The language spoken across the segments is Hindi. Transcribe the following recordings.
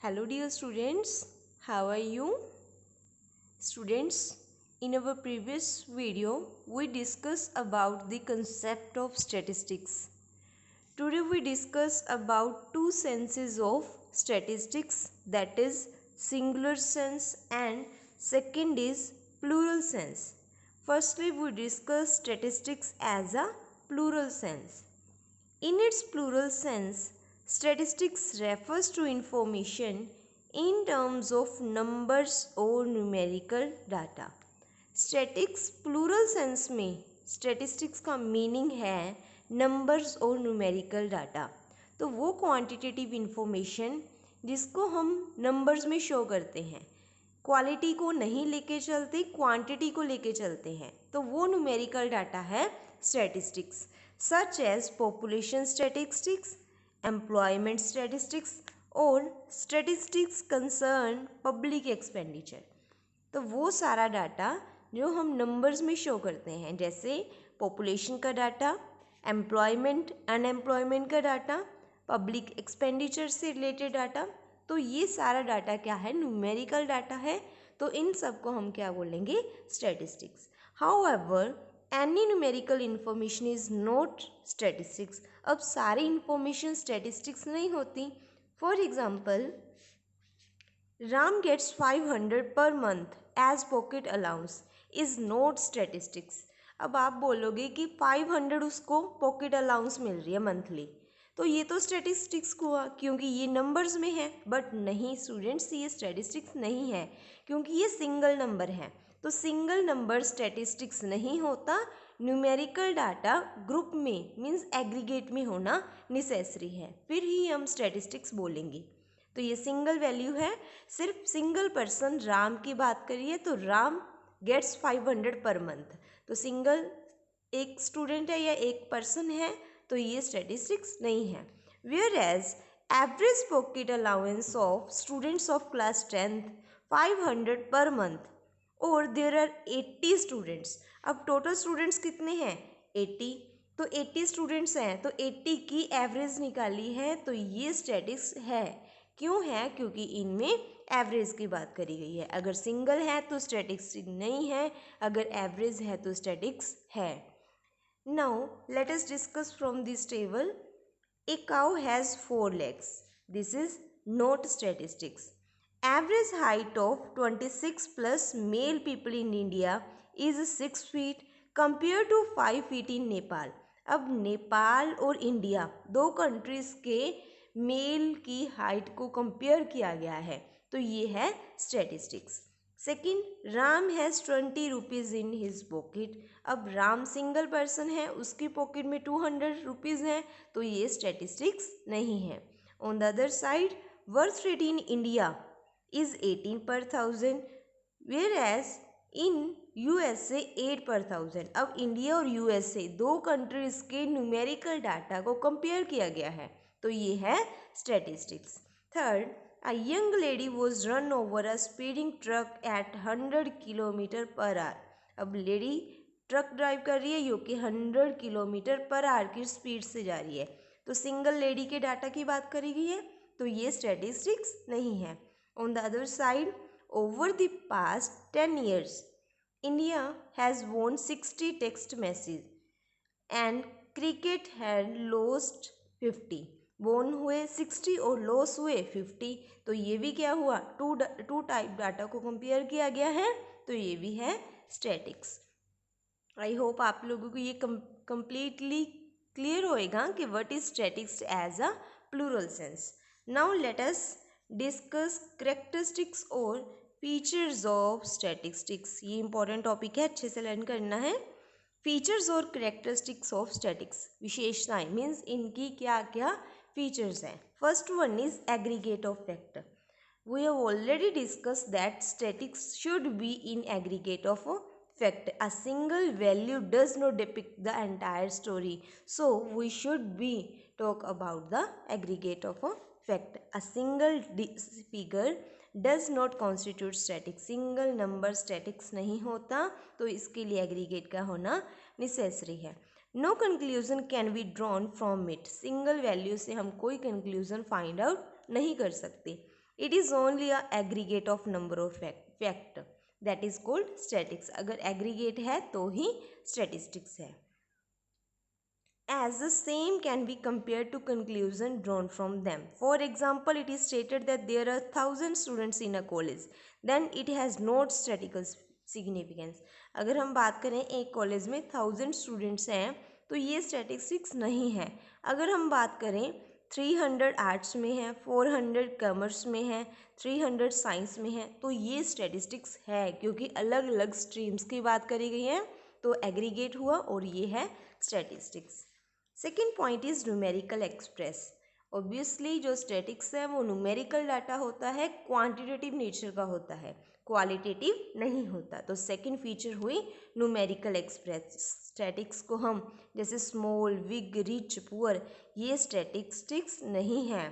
Hello dear students, how are you? Students, in our previous video, we discussed about the concept of statistics. Today we discuss about two senses of statistics, that is singular sense and second is plural sense. Firstly, we discuss statistics as a plural sense. In its plural sense, statistics refers to information in terms of numbers और numerical data. Statics plural sense में स्टैटिस्टिक्स का मीनिंग है नंबर्स और न्यूमेरिकल डाटा। तो वो क्वांटिटेटिव इंफॉर्मेशन जिसको हम नंबर्स में शो करते हैं, क्वालिटी को नहीं लेके चलते, क्वांटिटी को लेके चलते हैं, तो वो न्यूमेरिकल डाटा है statistics, such as population statistics, employment statistics और स्टैटिस्टिक्स कंसर्न पब्लिक एक्सपेंडिचर। तो वो सारा डाटा जो हम नंबर्स में शो करते हैं, जैसे पॉपुलेशन का डाटा, एम्प्लॉयमेंट अनएम्प्लॉयमेंट का डाटा, पब्लिक एक्सपेंडिचर से रिलेटेड डाटा, तो ये सारा डाटा क्या है, न्यूमेरिकल डाटा है। तो इन सब को हम क्या बोलेंगे, statistics. However any numerical information is not statistics. अब सारी इंफॉर्मेशन स्टैटिस्टिक्स नहीं होती। For example, Ram gets 500 per month as pocket allowance is not statistics। अब आप बोलोगे कि 500 उसको पॉकेट अलाउंस मिल रही है मंथली, तो ये तो स्टैटिस्टिक्स हुआ क्योंकि ये नंबर्स में है। बट नहीं स्टूडेंट्स, ये स्टैटिस्टिक्स नहीं है क्योंकि ये सिंगल नंबर है। तो सिंगल नंबर स्टैटिस्टिक्स नहीं होता। न्यूमेरिकल डाटा ग्रुप में मीन्स एग्रीगेट में होना नेसेसरी है, फिर ही हम स्टैटिस्टिक्स बोलेंगे। तो ये सिंगल वैल्यू है, सिर्फ सिंगल पर्सन राम की बात करिए तो राम गेट्स 500 पर मंथ। तो सिंगल एक स्टूडेंट है या एक पर्सन है, तो ये स्टैटिस्टिक्स नहीं है। Whereas average pocket allowance of students of class 10th 500 per month और देयर आर 80 स्टूडेंट्स। अब टोटल स्टूडेंट्स कितने हैं, 80। तो 80 स्टूडेंट्स हैं, तो 80 की एवरेज निकाली है, तो ये स्टैटिस्टिक्स है। क्यों है, क्योंकि इनमें एवरेज की बात करी गई है। अगर सिंगल है तो स्टैटिस्टिक्स नहीं है, अगर एवरेज है तो स्टैटिस्टिक्स है। Now let us discuss from this table. A cow has 4 legs, this is not statistics. Average height of 26 plus male people in India is 6 feet compare to 5 feet in Nepal. अब नेपाल और इंडिया दो कंट्रीज के मेल की हाइट को कंपेयर किया गया है, तो ये है statistics. Second, Ram has 20 rupees in his pocket. अब राम सिंगल पर्सन है, उसकी पॉकेट में 200 रुपीज़ हैं, तो ये स्टैटिस्टिक्स नहीं है। On the other side, birth rate in India is 18 per 1000, whereas in USA 8 per 1000। अब इंडिया और यूएसए दो कंट्रीज के न्यूमेरिकल डाटा को कंपेयर किया गया है, तो ये है statistics. Third, a young lady was run over a speeding truck at 100 kilometre per hour. अब लेडी ट्रक ड्राइव कर रही है जो कि 100 किलोमीटर पर आवर की स्पीड से जा रही है, तो सिंगल लेडी के डाटा की बात करी गई है, तो ये स्टैटिस्टिक्स नहीं है। On the other side, over the past 10 years India has won 60 text messages and cricket had lost 50। वोन हुए 60 और लॉस हुए 50, तो ये भी क्या हुआ, टू टाइप डाटा को कंपेयर किया गया है, तो ये भी है स्टैटिक्स। आई होप आप लोगों को ये कंप्लीटली क्लियर होएगा कि what is statics as a plural sense. Now let us discuss characteristics और फीचर्स ऑफ स्टैटिस्टिक्स। ये इंपॉर्टेंट टॉपिक है, अच्छे से लर्न करना है। फीचर्स और कैरेक्टरिस्टिक्स ऑफ स्टैटिक्स, विशेषताएं मीन्स इनकी क्या क्या फीचर्स हैं। First one is aggregate of factor. We have already discuss that statics should be in aggregate of fact. A single value does not depict the entire story, so we should be talk about the aggregate of a fact. A single figure does not constitute static. single number statics नहीं होता, तो इसके लिए aggregate का होना necessary है। No conclusion can be drawn from it. single value से हम कोई conclusion find out नहीं कर सकते। It is only a aggregate of number of fact, that is called statics. अगर एग्रीगेट है तो ही स्टैटिस्टिक्स है। As the same can be compared to conclusion drawn from them. For example, it is stated that there are 1,000 students in a college, then it has not statistical significance. अगर हम बात करें एक कॉलेज में 1,000 स्टूडेंट्स हैं तो ये स्टैटिस्टिक्स नहीं है। अगर हम बात करें 300 आर्ट्स में है, 400 कॉमर्स में है, 300 साइंस में है, तो ये स्टैटिस्टिक्स है, क्योंकि अलग अलग स्ट्रीम्स की बात करी गई है, तो एग्रीगेट हुआ और ये है statistics. Second point is numerical express. Obviously जो स्टैटिक्स है वो न्यूमेरिकल डाटा होता है, क्वांटिटेटिव नेचर का होता है, क्वालिटेटिव नहीं होता। तो सेकेंड फीचर हुई न्यूमेरिकल एक्सप्रेस। स्टैटिक्स को हम जैसे स्मॉल, बिग, रिच, पुअर, ये स्टैटिस्टिक्स नहीं है।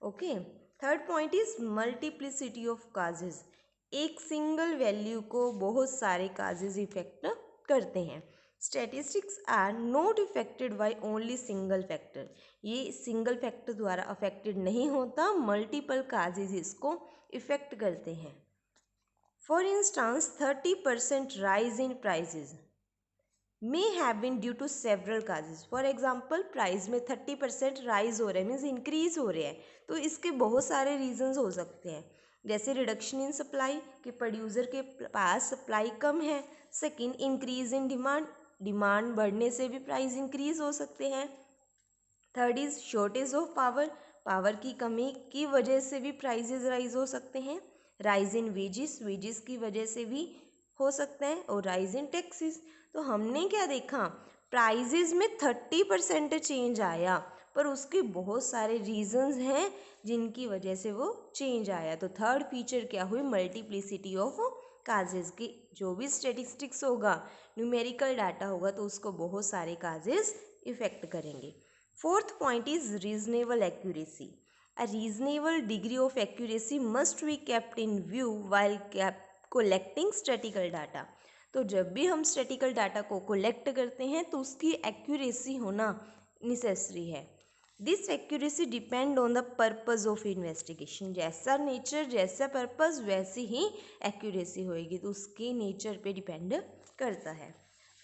Okay. Third point is multiplicity of causes. एक सिंगल वैल्यू को बहुत सारे काजेज इफेक्ट करते हैं। Statistics are not effected by only single factor. ये सिंगल फैक्टर द्वारा अफेक्टेड नहीं होता, मल्टीपल काजेज इसको इफेक्ट करते हैं। For instance 30% rise in prices may have been due to several causes. For example, price में 30% राइज हो रहा है, मीन्स इंक्रीज हो रहा है, तो इसके बहुत सारे रीजंस हो सकते हैं, जैसे रिडक्शन इन सप्लाई, कि प्रोड्यूसर के पास सप्लाई कम है। Second, increase in demand, demand बढ़ने से भी प्राइस इंक्रीज हो सकते हैं। Third is shortage of power, power की कमी की वजह से भी प्राइजेज राइज हो सकते हैं। राइज इन वेजिस, वेजिस की वजह से भी हो सकता है। और राइज इन टैक्सेस। तो हमने क्या देखा, प्राइजेज में 30% चेंज आया, पर उसके बहुत सारे रीजंस हैं जिनकी वजह से वो चेंज आया। तो थर्ड फीचर क्या हुई, मल्टीप्लिसिटी ऑफ काजेज की। जो भी स्टेटिस्टिक्स होगा, न्यूमेरिकल डाटा होगा, तो उसको बहुत सारे काजेज इफेक्ट करेंगे। Fourth point is reasonable accuracy. A reasonable degree of accuracy must be kept in view while collecting statistical data. तो जब भी हम स्टैटिकल डाटा को कोलेक्ट करते हैं तो उसकी एक्यूरेसी होना नेसेसरी है। This accuracy depend on the purpose of investigation. जैसा नेचर, जैसा पर्पज, वैसी ही एक्यूरेसी होएगी, तो उसके नेचर पे डिपेंड करता है।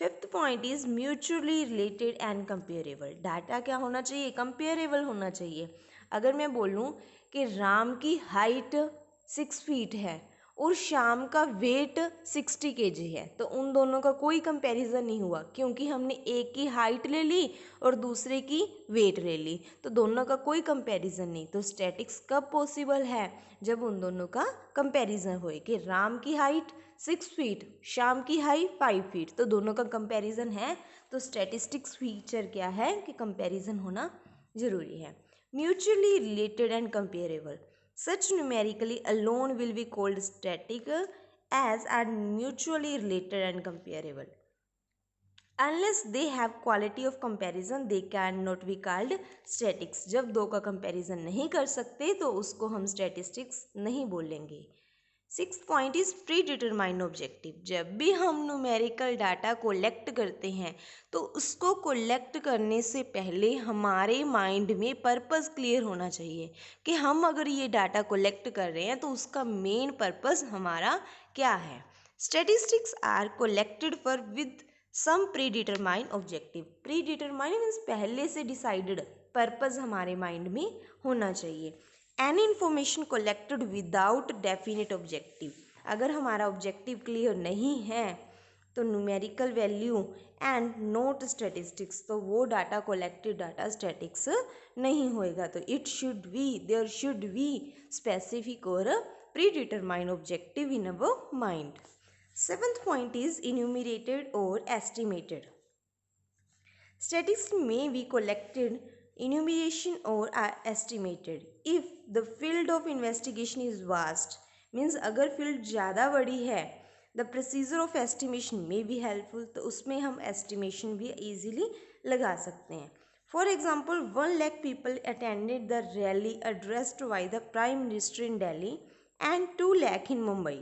Fifth point is mutually related and comparable. Data क्या होना चाहिए, कंपेरेबल होना चाहिए। अगर मैं बोलूँ कि राम की हाइट 6 फीट है और शाम का वेट 60 kg है, तो उन दोनों का कोई कंपैरिजन नहीं हुआ, क्योंकि हमने एक की हाइट ले ली और दूसरे की वेट ले ली, तो दोनों का कोई कंपैरिजन नहीं। तो स्टैटिक्स कब पॉसिबल है, जब उन दोनों का कंपैरिजन होए कि राम की हाइट 6 फीट, शाम की हाइट 5 फीट, तो दोनों का कंपैरिजन है। तो स्टैटिस्टिक्स फीचर क्या है कि कंपैरिजन होना जरूरी है। Mutually related and comparable. Such numerically alone will be called static as are mutually related and comparable. Unless they have quality of comparison, they cannot be called statics. जब दो का comparison नहीं कर सकते तो उसको हम statistics नहीं बोलेंगे। Six point is pre determined objective. जब भी हम न्यूमेरिकल डाटा कोलेक्ट करते हैं तो उसको कोलेक्ट करने से पहले हमारे माइंड में पर्पस क्लियर होना चाहिए कि हम अगर ये डाटा कोलेक्ट कर रहे हैं तो उसका मेन पर्पस हमारा क्या है। Statistics are collected for with some predetermined objective. Predetermined means पहले से डिसाइडेड पर्पस हमारे माइंड में होना चाहिए। Any information collected without definite objective. अगर हमारा ऑब्जेक्टिव क्लियर नहीं है तो numerical value and not statistics, तो वो डाटा कोलेक्टेड डाटा स्टैटिक्स नहीं होएगा। तो it should be, there should be specific और predetermined objective in our mind. Seventh point is enumerated और estimated. Statistics may be collected, enumeration or are estimated if the field of investigation is vast, means अगर field ज़्यादा बड़ी है, the procedure of estimation may be helpful, तो उसमें हम estimation भी easily लगा सकते हैं। For example, 1 lakh people attended the rally addressed by the Prime Minister in Delhi and 2 lakh in Mumbai.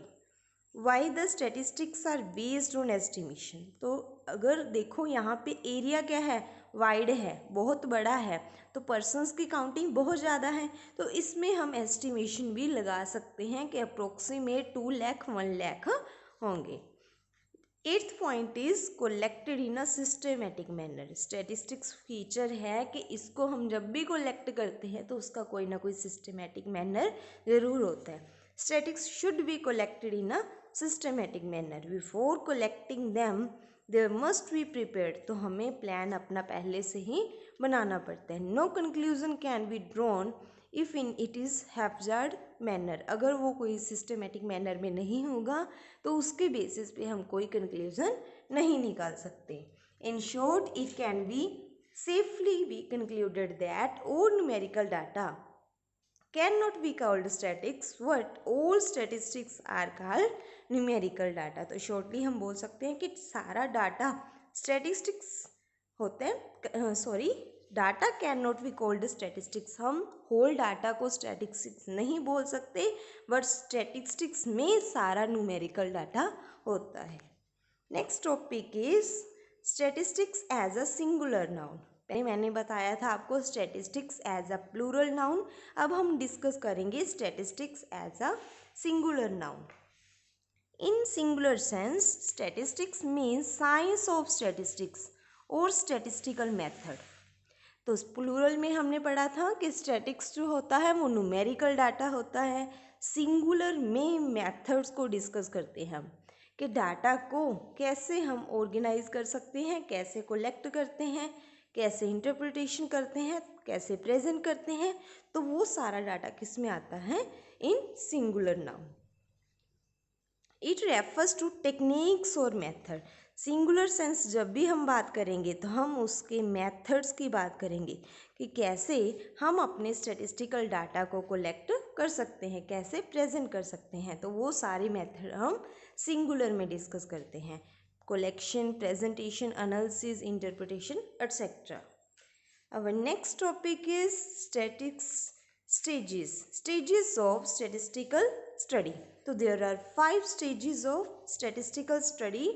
Why the statistics are based on estimation. तो अगर देखो यहाँ पे एरिया क्या है, वाइड है, बहुत बड़ा है, तो पर्सन्स की काउंटिंग बहुत ज़्यादा है, तो इसमें हम एस्टिमेशन भी लगा सकते हैं कि अप्रोक्सीमेट 2 लाख 1 लाख होंगे। 8th point is collected in a systematic manner. Statistics feature है कि इसको हम जब भी कोलेक्ट करते हैं तो उसका कोई ना कोई सिस्टमेटिक मैनर ज़रूर होता है। Statistics should be collected in a systematic manner. Before collecting them there must be prepared. तो हमें प्लान अपना पहले से ही बनाना पड़ता है। No conclusion can be drawn if in it is haphazard manner. अगर वो कोई सिस्टमेटिक मैनर में नहीं होगा तो उसके बेसिस पे हम कोई कंक्लूजन नहीं निकाल सकते। In short it can be safely be concluded that all numerical data cannot be called statistics, what all statistics are called numerical data। तो शॉर्टली हम बोल सकते हैं कि सारा डाटा स्टैटिस्टिक्स होते हैं, data can not be called statistics. हम होल डाटा को स्टैटिस्टिक्स नहीं बोल सकते, बट स्टैटिस्टिक्स में सारा न्यूमेरिकल डाटा होता है। Next topic is statistics as a singular noun. पहले मैंने बताया था आपको statistics as a plural noun, अब हम डिस्कस करेंगे statistics as a singular noun. In singular sense statistics means science of statistics और स्टैटिस्टिकल मेथड। तो प्लूरल में हमने पढ़ा था कि स्टैटिक्स जो होता है वो न्यूमेरिकल डाटा होता है, सिंगुलर में मेथड्स को डिस्कस करते हैं हम कि डाटा को कैसे हम ऑर्गेनाइज कर सकते हैं, कैसे कलेक्ट करते हैं, कैसे इंटरप्रिटेशन करते हैं, कैसे प्रेजेंट करते हैं। तो वो सारा डाटा किस में आता है? इन singular noun. It refers to techniques और मेथड। सिंगुलर सेंस जब भी हम बात करेंगे तो हम उसके मेथड्स की बात करेंगे कि कैसे हम अपने स्टैटिस्टिकल डाटा को कलेक्ट कर सकते हैं, कैसे प्रेजेंट कर सकते हैं। तो वो सारे मेथड हम सिंगुलर में डिस्कस करते हैं, collection, presentation, analysis, interpretation etcetera. Our next topic is stages of statistical study. So there are 5 stages of statistical study.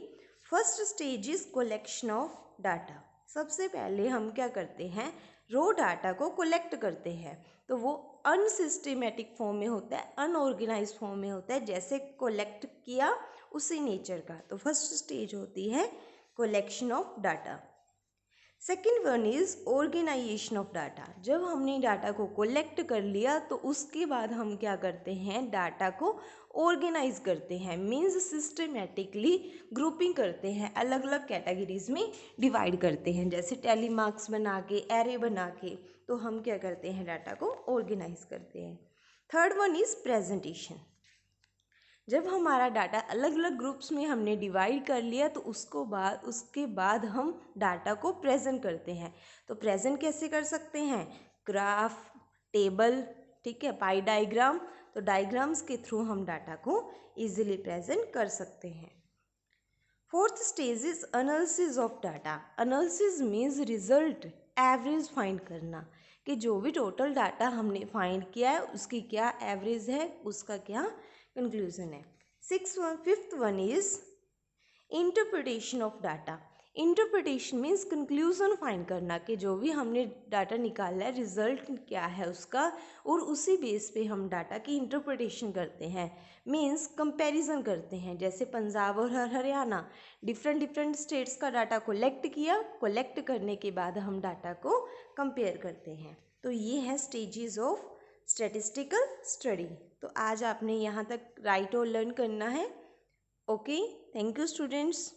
First stage is collection of data. सबसे पहले हम क्या करते हैं? रो डाटा को कलेक्ट करते हैं। तो वो अनसिस्टेमेटिक फॉर्म में होता है, अनऑर्गेनाइज फॉर्म में होता है, जैसे कलेक्ट किया उसी नेचर का। तो फर्स्ट स्टेज होती है collection of data. Second one is organisation of data. जब हमने डाटा को कलेक्ट कर लिया तो उसके बाद हम क्या करते हैं? डाटा को ऑर्गेनाइज करते हैं, मीन्स सिस्टमेटिकली ग्रुपिंग करते हैं, अलग अलग कैटेगरीज में डिवाइड करते हैं, जैसे टैली मार्क्स बना के, एरे बना के। तो हम क्या करते हैं? डाटा को ऑर्गेनाइज करते हैं। Third one is presentation. जब हमारा डाटा अलग अलग ग्रुप्स में हमने डिवाइड कर लिया तो उसके बाद हम डाटा को प्रेजेंट करते हैं। तो प्रेजेंट कैसे कर सकते हैं? ग्राफ, टेबल, ठीक है, पाई डायग्राम। तो डायग्राम्स के थ्रू हम डाटा को इजीली प्रेजेंट कर सकते हैं। Fourth stage is analysis of data. Analysis means result, average find करना कि जो भी टोटल डाटा हमने फाइंड किया है उसकी क्या एवरेज है, उसका क्या कंक्लूजन है। Fifth one is interpretation of data. Interpretation means conclusion find करना कि जो भी हमने डाटा निकाला है रिजल्ट क्या है उसका, और उसी बेस पे हम डाटा की इंटरप्रिटेशन करते हैं, मीन्स कंपैरिजन करते हैं। जैसे पंजाब और हरियाणा, डिफरेंट स्टेट्स का डाटा कलेक्ट किया, कलेक्ट करने के बाद हम डाटा को कंपेयर करते हैं। तो ये है स्टेजेस ऑफ स्टैटिस्टिकल स्टडी। तो आज आपने यहाँ तक राइट और लर्न करना है। Okay, thank you students.